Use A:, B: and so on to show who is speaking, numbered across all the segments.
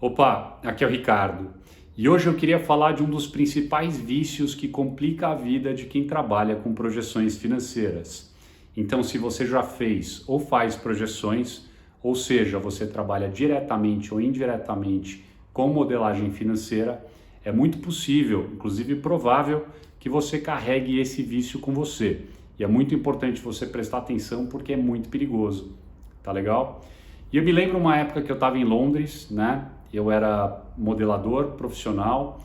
A: Opa, aqui é o Ricardo e hoje eu queria falar de um dos principais vícios que complica a vida de quem trabalha com projeções financeiras. Então, se você já fez ou faz projeções, ou seja, você trabalha diretamente ou indiretamente com modelagem financeira, é muito possível, inclusive provável, que você carregue esse vício com você. E é muito importante você prestar atenção porque é muito perigoso. Tá legal? E eu me lembro uma época que eu estava em Londres, né? Eu era modelador profissional,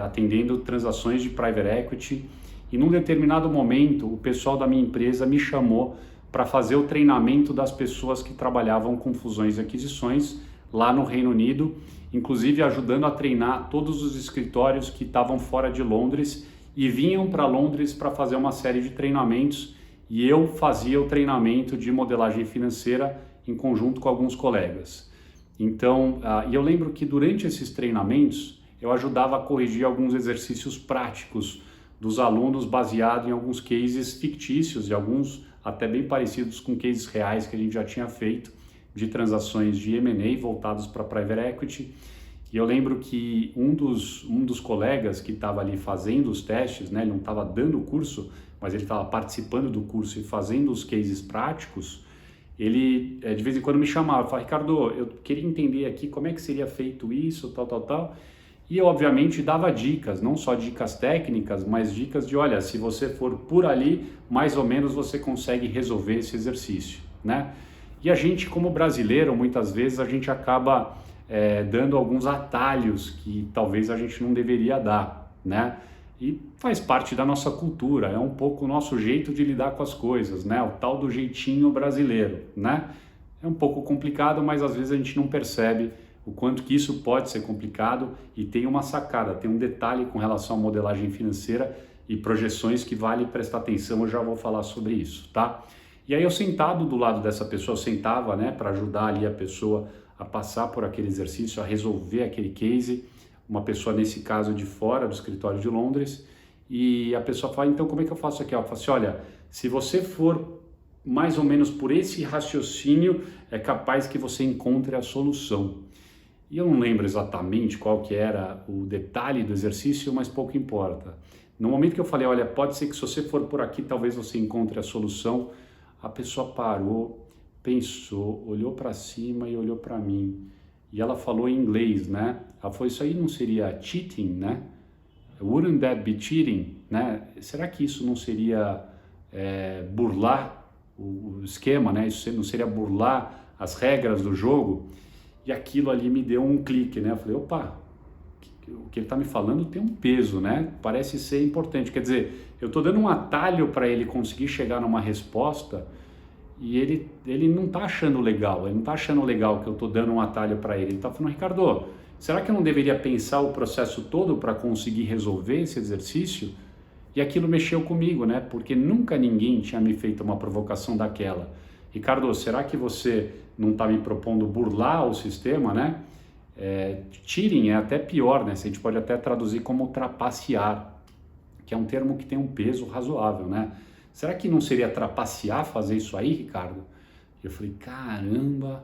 A: atendendo transações de private equity, e num determinado momento o pessoal da minha empresa me chamou para fazer o treinamento das pessoas que trabalhavam com fusões e aquisições lá no Reino Unido, inclusive ajudando a treinar todos os escritórios que estavam fora de Londres e vinham para Londres para fazer uma série de treinamentos, e eu fazia o treinamento de modelagem financeira em conjunto com alguns colegas. Então, e eu lembro que durante esses treinamentos eu ajudava a corrigir alguns exercícios práticos dos alunos baseado em alguns cases fictícios e alguns até bem parecidos com cases reais que a gente já tinha feito de transações de M&A voltados para private equity. E eu lembro que um dos colegas que estava ali fazendo os testes, né, ele não estava dando o curso, mas ele estava participando do curso e fazendo os cases práticos. Ele de vez em quando me chamava, falava: Ricardo, eu queria entender aqui como é que seria feito isso, tal. E eu obviamente dava dicas, não só dicas técnicas, mas dicas de, olha, se você for por ali, mais ou menos você consegue resolver esse exercício, né? E a gente, como brasileiro, muitas vezes a gente acaba dando alguns atalhos que talvez a gente não deveria dar, né? E faz parte da nossa cultura, é um pouco o nosso jeito de lidar com as coisas, né? O tal do jeitinho brasileiro, né? É um pouco complicado, mas às vezes a gente não percebe o quanto que isso pode ser complicado, e tem uma sacada, tem um detalhe com relação à modelagem financeira e projeções que vale prestar atenção. Eu já vou falar sobre isso, tá? E aí eu sentado do lado dessa pessoa, eu sentava, né, para ajudar ali a pessoa a passar por aquele exercício, a resolver aquele case, uma pessoa nesse caso de fora do escritório de Londres, e a pessoa fala: então como é que eu faço aqui? Eu falo assim: olha, se você for mais ou menos por esse raciocínio, é capaz que você encontre a solução. E eu não lembro exatamente qual que era o detalhe do exercício, mas pouco importa. No momento que eu falei: olha, pode ser que se você for por aqui, talvez você encontre a solução, a pessoa parou, pensou, olhou para cima e olhou para mim. E ela falou em inglês, né? Ela falou: isso aí não seria cheating, né? Wouldn't that be cheating, né? Será que isso não seria burlar o esquema, né? Isso não seria burlar as regras do jogo? E aquilo ali me deu um clique, né? Eu falei: opa, o que ele está me falando tem um peso, né? Parece ser importante. Quer dizer, eu estou dando um atalho para ele conseguir chegar numa resposta, e ele não está achando legal, ele não está achando legal que eu estou dando um atalho para ele. Ele está falando: Ricardo, será que eu não deveria pensar o processo todo para conseguir resolver esse exercício? E aquilo mexeu comigo, né? Porque nunca ninguém tinha me feito uma provocação daquela. Ricardo, será que você não está me propondo burlar o sistema, né? Cheating é até pior, né? A gente pode até traduzir como trapacear, que é um termo que tem um peso razoável, né? Será que não seria trapacear fazer isso aí, Ricardo? Eu falei: caramba,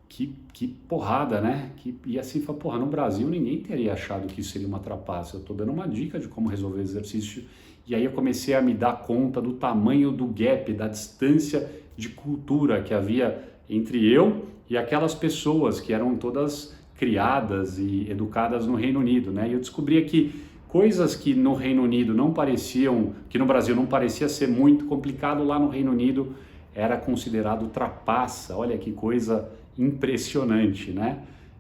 A: que porrada, né? E assim, porra, no Brasil ninguém teria achado que isso seria uma trapaça. Eu tô dando uma dica de como resolver o exercício. E aí eu comecei a me dar conta do tamanho do gap, da distância de cultura que havia entre eu e aquelas pessoas que eram todas criadas e educadas no Reino Unido, né? E eu descobri que coisas que no Reino Unido não pareciam, que no Brasil não parecia ser muito complicado, lá no Reino Unido era considerado trapaça. Olha que coisa impressionante, né?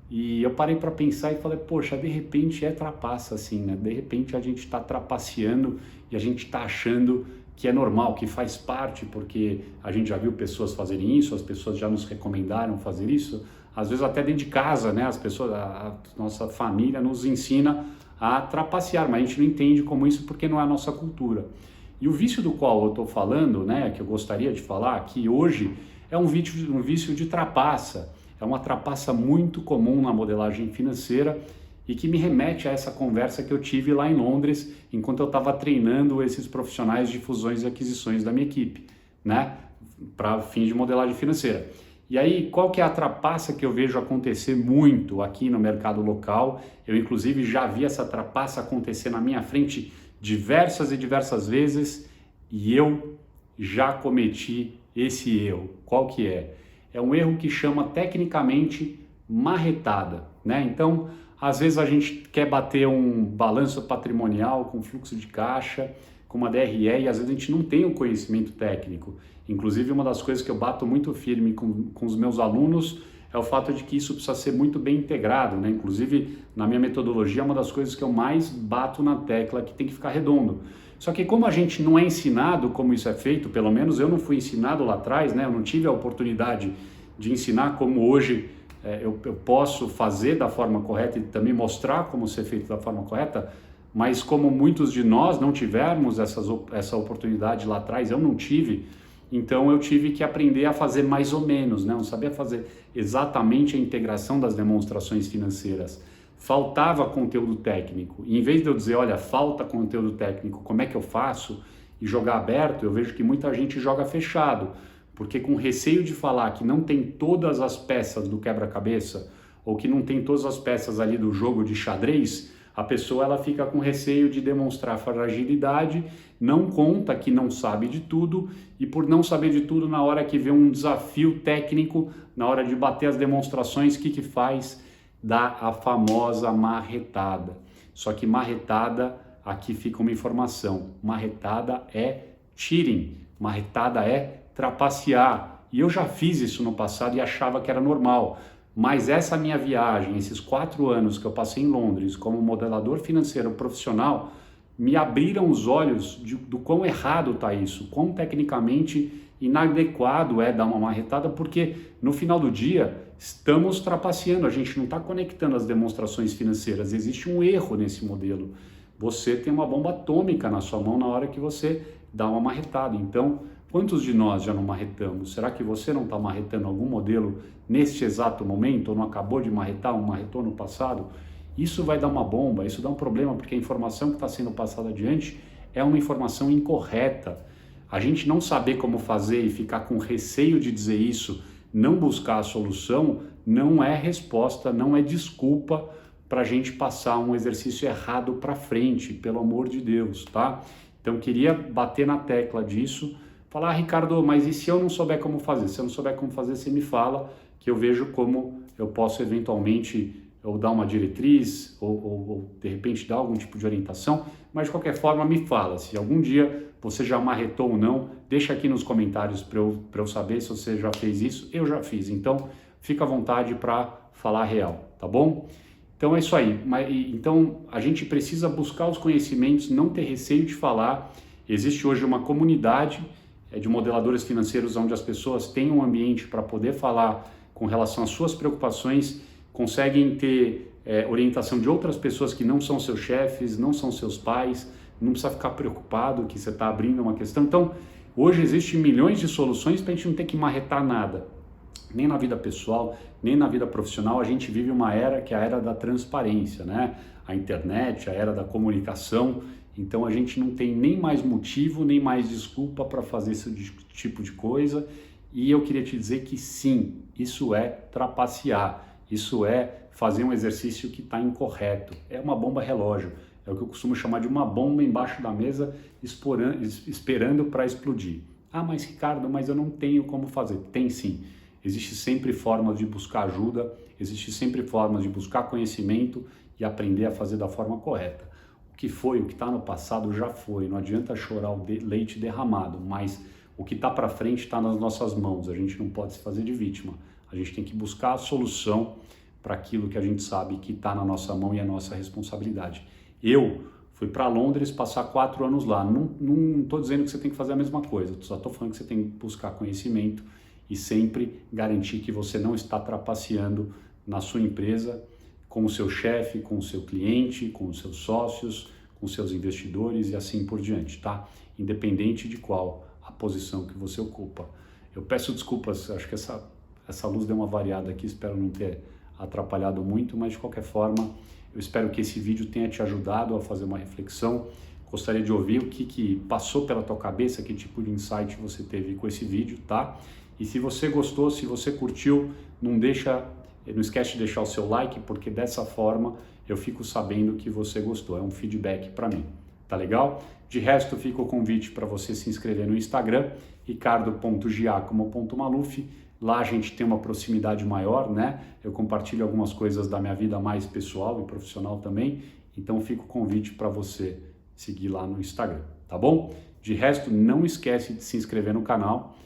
A: E eu parei para pensar e falei: poxa, de repente é trapaça assim, né? De repente a gente está trapaceando e a gente está achando que é normal, que faz parte, porque a gente já viu pessoas fazerem isso, as pessoas já nos recomendaram fazer isso, às vezes até dentro de casa, né? As pessoas, a nossa família nos ensina a trapacear, mas a gente não entende como isso porque não é a nossa cultura. E o vício do qual eu estou falando, né, que eu gostaria de falar aqui hoje, é um vício de trapaça. É uma trapaça muito comum na modelagem financeira e que me remete a essa conversa que eu tive lá em Londres, enquanto eu estava treinando esses profissionais de fusões e aquisições da minha equipe, né, para fins de modelagem financeira. E aí, qual que é a trapaça que eu vejo acontecer muito aqui no mercado local? Eu, inclusive, já vi essa trapaça acontecer na minha frente diversas e diversas vezes e eu já cometi esse erro. Qual que é? É um erro que chama tecnicamente marretada, né? Então, às vezes a gente quer bater um balanço patrimonial com fluxo de caixa, com uma DRE, e às vezes a gente não tem o conhecimento técnico. Inclusive, uma das coisas que eu bato muito firme com os meus alunos é o fato de que isso precisa ser muito bem integrado, né? Inclusive, na minha metodologia, é uma das coisas que eu mais bato na tecla, que tem que ficar redondo. Só que como a gente não é ensinado como isso é feito, pelo menos eu não fui ensinado lá atrás, né? Eu não tive a oportunidade de ensinar como hoje eu posso fazer da forma correta e também mostrar como ser feito da forma correta, mas como muitos de nós não tivemos essa oportunidade lá atrás, eu não tive, então eu tive que aprender a fazer mais ou menos, né? Eu não sabia fazer exatamente a integração das demonstrações financeiras. Faltava conteúdo técnico. E em vez de eu dizer, olha, falta conteúdo técnico, como é que eu faço? E jogar aberto, eu vejo que muita gente joga fechado, porque com receio de falar que não tem todas as peças do quebra-cabeça, ou que não tem todas as peças ali do jogo de xadrez, a pessoa ela fica com receio de demonstrar fragilidade, não conta que não sabe de tudo, e por não saber de tudo, na hora que vê um desafio técnico, na hora de bater as demonstrações, o que faz? Dá a famosa marretada. Só que marretada, aqui fica uma informação, marretada é cheating, marretada é trapacear. E eu já fiz isso no passado e achava que era normal. Mas essa minha viagem, esses 4 anos que eu passei em Londres como modelador financeiro profissional, me abriram os olhos do quão errado está isso, quão tecnicamente inadequado é dar uma marretada, porque no final do dia estamos trapaceando, a gente não está conectando as demonstrações financeiras, existe um erro nesse modelo. Você tem uma bomba atômica na sua mão na hora que você dá uma marretada. Então, quantos de nós já não marretamos? Será que você não está marretando algum modelo neste exato momento, ou não acabou de marretar, marretou no passado? Isso vai dar uma bomba, isso dá um problema, porque a informação que está sendo passada adiante é uma informação incorreta. A gente não saber como fazer e ficar com receio de dizer isso, não buscar a solução, não é resposta, não é desculpa para a gente passar um exercício errado para frente, pelo amor de Deus, tá? Então, queria bater na tecla disso, falar, Ricardo, mas e se eu não souber como fazer? Se eu não souber como fazer, você me fala, que eu vejo como eu posso eventualmente ou dar uma diretriz, ou de repente dar algum tipo de orientação, mas de qualquer forma me fala, se algum dia você já marretou ou não, deixa aqui nos comentários para eu saber se você já fez isso, eu já fiz, então fica à vontade para falar a real, tá bom? Então é isso aí, então a gente precisa buscar os conhecimentos, não ter receio de falar. Existe hoje uma comunidade de modeladores financeiros onde as pessoas têm um ambiente para poder falar com relação às suas preocupações, conseguem ter orientação de outras pessoas que não são seus chefes, não são seus pais, não precisa ficar preocupado que você está abrindo uma questão. Então, hoje existem milhões de soluções para a gente não ter que marretar nada. Nem na vida pessoal, nem na vida profissional, a gente vive uma era que é a era da transparência, né? A internet, a era da comunicação. Então, a gente não tem nem mais motivo, nem mais desculpa para fazer esse tipo de coisa. E eu queria te dizer que sim, isso é trapacear. Isso é fazer um exercício que está incorreto. É uma bomba relógio. É o que eu costumo chamar de uma bomba embaixo da mesa esperando para explodir. Ah, mas Ricardo, mas eu não tenho como fazer. Tem sim. Existe sempre formas de buscar ajuda, existe sempre formas de buscar conhecimento e aprender a fazer da forma correta. O que foi, o que está no passado já foi. Não adianta chorar o leite derramado, mas o que está para frente está nas nossas mãos. A gente não pode se fazer de vítima. A gente tem que buscar a solução para aquilo que a gente sabe que está na nossa mão e é nossa responsabilidade. Eu fui para Londres passar 4 anos lá. Não estou dizendo que você tem que fazer a mesma coisa, só estou falando que você tem que buscar conhecimento e sempre garantir que você não está trapaceando na sua empresa, com o seu chefe, com o seu cliente, com os seus sócios, com os seus investidores e assim por diante, tá? Independente de qual a posição que você ocupa. Eu peço desculpas, acho que essa luz deu uma variada aqui, espero não ter atrapalhado muito, mas de qualquer forma, eu espero que esse vídeo tenha te ajudado a fazer uma reflexão. Gostaria de ouvir o que passou pela tua cabeça, que tipo de insight você teve com esse vídeo, tá? E se você gostou, se você curtiu, não esquece de deixar o seu like, porque dessa forma eu fico sabendo que você gostou. É um feedback para mim. Tá legal? De resto, fica o convite para você se inscrever no Instagram, ricardo.giacomo.maluf. Lá a gente tem uma proximidade maior, né? Eu compartilho algumas coisas da minha vida mais pessoal e profissional também. Então fica o convite para você seguir lá no Instagram, tá bom? De resto, não esquece de se inscrever no canal.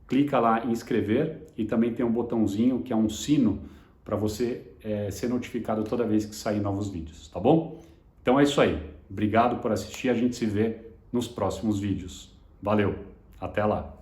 A: Clica lá em inscrever e também tem um botãozinho que é um sino para você ser notificado toda vez que sair novos vídeos, tá bom? Então é isso aí. Obrigado por assistir, a gente se vê nos próximos vídeos. Valeu, até lá!